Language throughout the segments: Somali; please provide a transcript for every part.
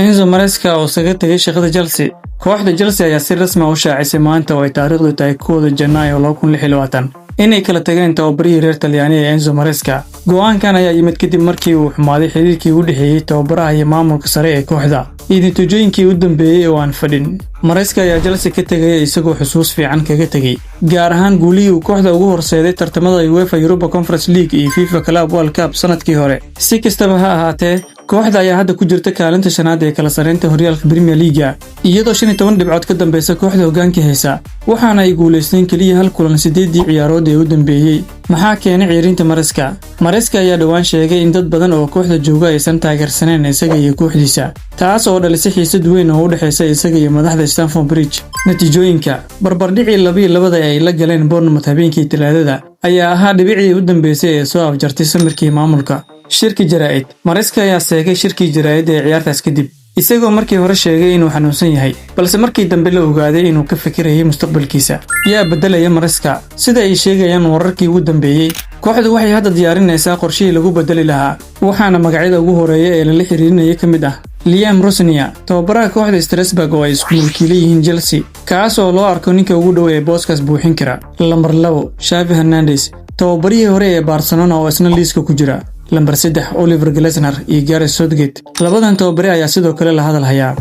Enzo Maresca oo saga tagay shaqada Chelsea. Kooxda Chelsea ayaa si rasmi ah u shaacisay maanta oo ay taariikhdu tahay 1 Janaayo 2026 inay kala tageen tababarihii reer Talyaani ee Enzo Maresca. Go'aankan ayaa yimid kadib markii uu xumaaday xiriirkii u dhaxeeyay tababaraha iyo maamulka sare ee kooxda. Natiijooyinkii u dambeeyay oo aan fadhin. Maresca ayaa Chelsea ka tagay isagoo xusuus fiican kaga tagay, gaar ahaan guulihii uu kooxda ugu horseeday tartamada UEFA Europa Conference League iyo FIFA Club World Cup sanadkii hore. Si kastaba ha ahaatee, kooxda ayaa hadda ku jirta kaalinta shanaad ee kala sareynta horyaalka Premier League, iyadoo 15 dhibcood ka dambeysa kooxda hoggaanka haysa, waxaana ay guuleysteen kaliya hal kulan 8 ciyaarood ee u dambeeyay. Maxaa keenay ciirinta Maresca? Maresca ayaa dhawaan sheegay in dad badan oo kooxda jooga aysan taageersaneen isaga iyo kooxdiisa, taas oo dhalisay xiisad weyn oo u dhaxeysa isaga iyo madaxda Stamford Bridge. Natiijooyinka barbardhicii 2-2 ay la galeen Bournemouth habeenkii Talaadada ayaa ahaa dhibicii u dambeysay ee soo afjartay samirkii maamulka. Shirki jaraa'id Maresca ayaa sheegay shirkii jaraa'id ee ciyaartaas kadib, isagoo markii hore sheegay inuu xanuunsan yahay, balse markii dambe la ogaaday inuu ka fikirayay mustaqbalkiisa. Yaa bedelaya Maresca? Sida ay sheegayaan wararkii ugu dambeeyay, kooxdu waxay hadda diyaarinaysaa qorshihii lagu bedeli lahaa, waxaana magacyada ugu horeeya ee la xiriirinaya ka mid ah Liam Rosnia, tababaraha kooxda Strasbourg oo ay isku mulkiilaha yihiin Chelsea, kaas oo loo arko ninka ugu dhow ee booskaas buuxin kara. Lambar 2 Xavi Hernandez, tababarihii hore ee Barcelona oo isna liiska ku jira. Lambar 3 Oliver Glasner iyo Gareth Southgate, labadan tababare ayaa sidoo kale la hadal hayaa.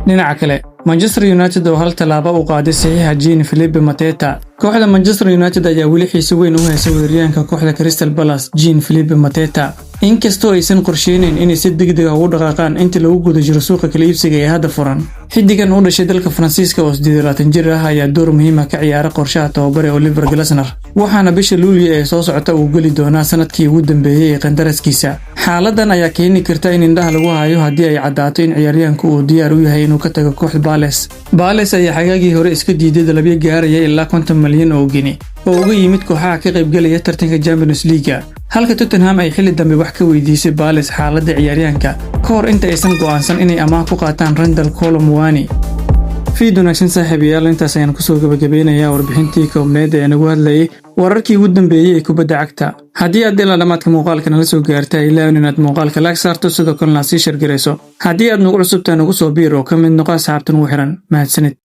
Dhinaca kale, Manchester United oo hal talaabo u qaaday saxiixa Jean-Philippe Mateta. Kooxda Manchester United ayaa weli xiiso weyn u haysa weeraryahanka kooxda Crystal Palace Jean-Philippe Mateta, inkastoo aysan qorsheynin inay si degdeg ah ugu dhaqaaqaan inta lagu guda jiro suuqa kala iibsiga ee hadda furan. Xiddigan u dhashay dalka Faransiiska oo 28 jir ah ayaa door muhiim ah ka ciyaaray qorshaha tababare Oliver Glasner, waxaana bisha Luulyo ee soo socota uu gali doonaa sanadkii ugu dambeeyay ee qandaraaskiisa. Xaaladan ayaa keeni karta in indhaha lagu hayo haddii ay cadaato in ciyaaryahanku uu diyaar u yahay inuu ka tago kooxda Palace ayaa xagaagii hore iska diiday dalabyo gaaraya ilaa 50 milyan oo gini oo uga yimid kooxaha ka qaybgalaya tartanka Champions League, halka Tottenham ay xilli dambe wax ka weydiisay Palace xaaladda ciyaaryahanka ka hor inta aysan go'aansan inay amaah ku qaataan Randall Kolo Muani. Fiido wanaagsan saaxiibayaal, intaas ayaan ku soo gabagabeynayaa warbixintii koobneed ee nagu hadlayay wararkii ugu dambeeyay ee kubadda cagta. Haddii aad ilaa dhamaadka muuqaalka nala soo gaartay, ilaa inaad muuqaalka like saarto sidoo kalena sii share gareyso. Haddii aad nagu cusubtahay nagu soo biir oo ka mid noqo asxaabtan ugu xiran. Mahadsanid.